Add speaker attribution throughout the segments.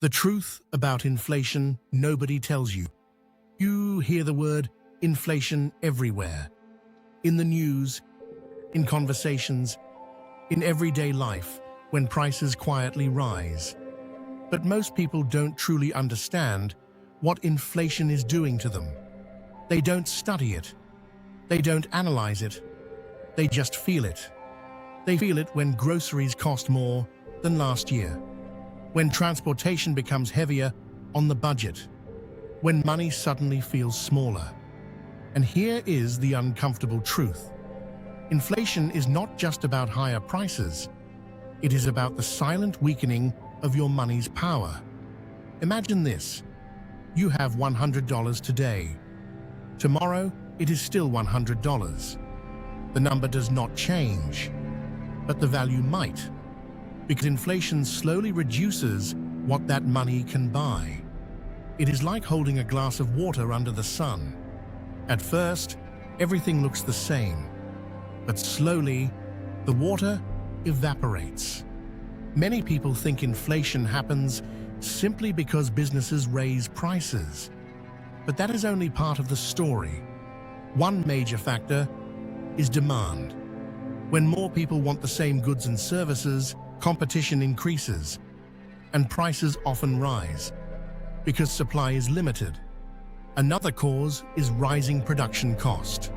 Speaker 1: The truth about inflation nobody tells you. You hear the word inflation everywhere. In the news, in conversations, in everyday life, when prices quietly rise. But most people don't truly understand what inflation is doing to them. They don't study it. They don't analyze it. They just feel it. They feel it when groceries cost more than last year, when transportation becomes heavier on the budget, when money suddenly feels smaller. And here is the uncomfortable truth. Inflation is not just about higher prices. It is about the silent weakening of your money's power. Imagine this. You have $100 today. Tomorrow, it is still $100. The number does not change, but the value might, because inflation slowly reduces what that money can buy. It is like holding a glass of water under the sun. At first, everything looks the same, but slowly, the water evaporates. Many people think inflation happens simply because businesses raise prices. But that is only part of the story. One major factor is demand. When more people want the same goods and services, competition increases, and prices often rise because supply is limited. Another cause is rising production cost.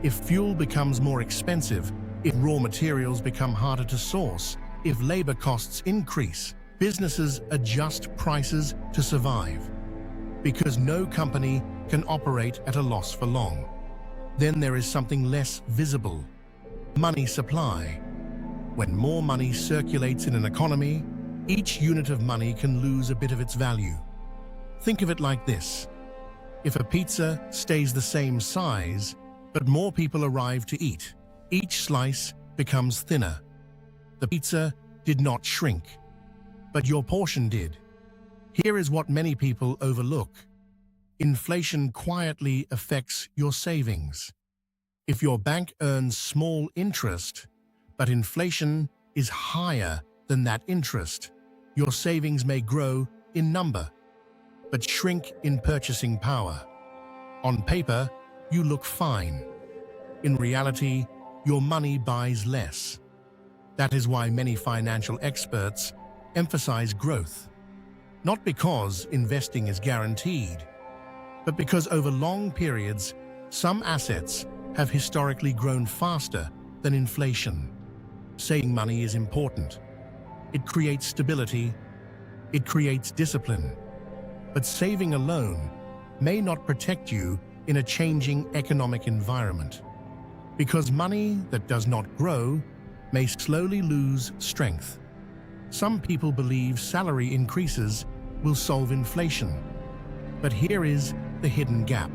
Speaker 1: If fuel becomes more expensive, if raw materials become harder to source, if labor costs increase, businesses adjust prices to survive, because no company can operate at a loss for long. Then there is something less visible: money supply. When more money circulates in an economy, each unit of money can lose a bit of its value. Think of it like this. If a pizza stays the same size, but more people arrive to eat, each slice becomes thinner. The pizza did not shrink, but your portion did. Here is what many people overlook. Inflation quietly affects your savings. If your bank earns small interest, but inflation is higher than that interest, your savings may grow in number, but shrink in purchasing power. On paper, you look fine. In reality, your money buys less. That is why many financial experts emphasize growth. Not because investing is guaranteed, but because over long periods, some assets have historically grown faster than inflation. Saving money is important. It creates stability. It creates discipline. But saving alone may not protect you in a changing economic environment, because money that does not grow may slowly lose strength. Some people believe salary increases will solve inflation. But here is the hidden gap.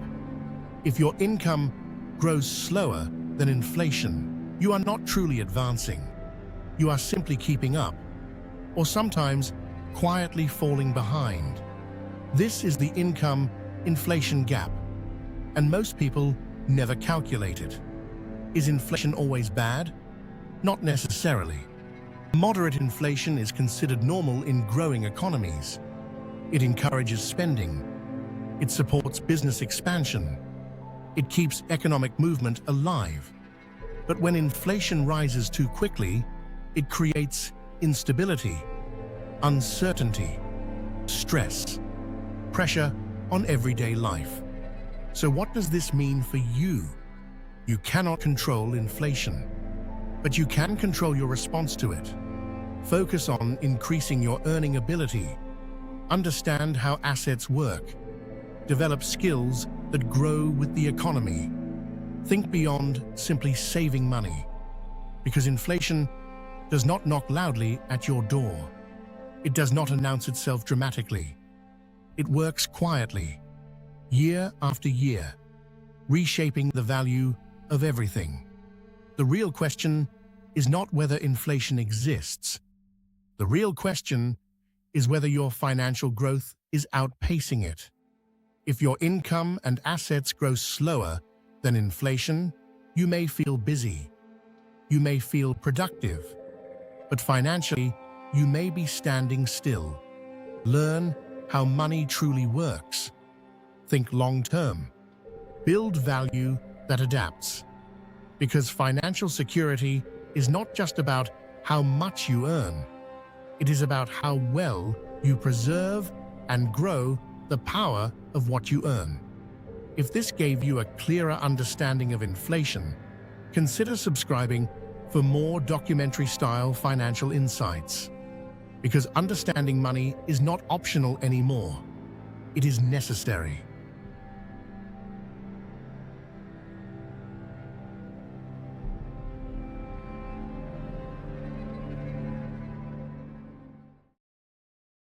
Speaker 1: If your income grows slower than inflation, you are not truly advancing. You are simply keeping up, or sometimes quietly falling behind. This is the income-inflation gap, and most people never calculate it. Is inflation always bad? Not necessarily. Moderate inflation is considered normal in growing economies. It encourages spending. It supports business expansion. It keeps economic movement alive. But when inflation rises too quickly, it creates instability, uncertainty, stress, pressure on everyday life. So what does this mean for you? You cannot control inflation, but you can control your response to it. Focus on increasing your earning ability. Understand how assets work. Develop skills that grow with the economy. Think beyond simply saving money, because inflation does not knock loudly at your door. It does not announce itself dramatically. It works quietly, year after year, reshaping the value of everything. The real question is not whether inflation exists. The real question is whether your financial growth is outpacing it. If your income and assets grow slower than inflation, you may feel busy. You may feel productive. But financially, you may be standing still. Learn how money truly works. Think long-term. Build value that adapts. Because financial security is not just about how much you earn. It is about how well you preserve and grow the power of what you earn. If this gave you a clearer understanding of inflation, consider subscribing for more documentary-style financial insights. Because understanding money is not optional anymore. It is necessary.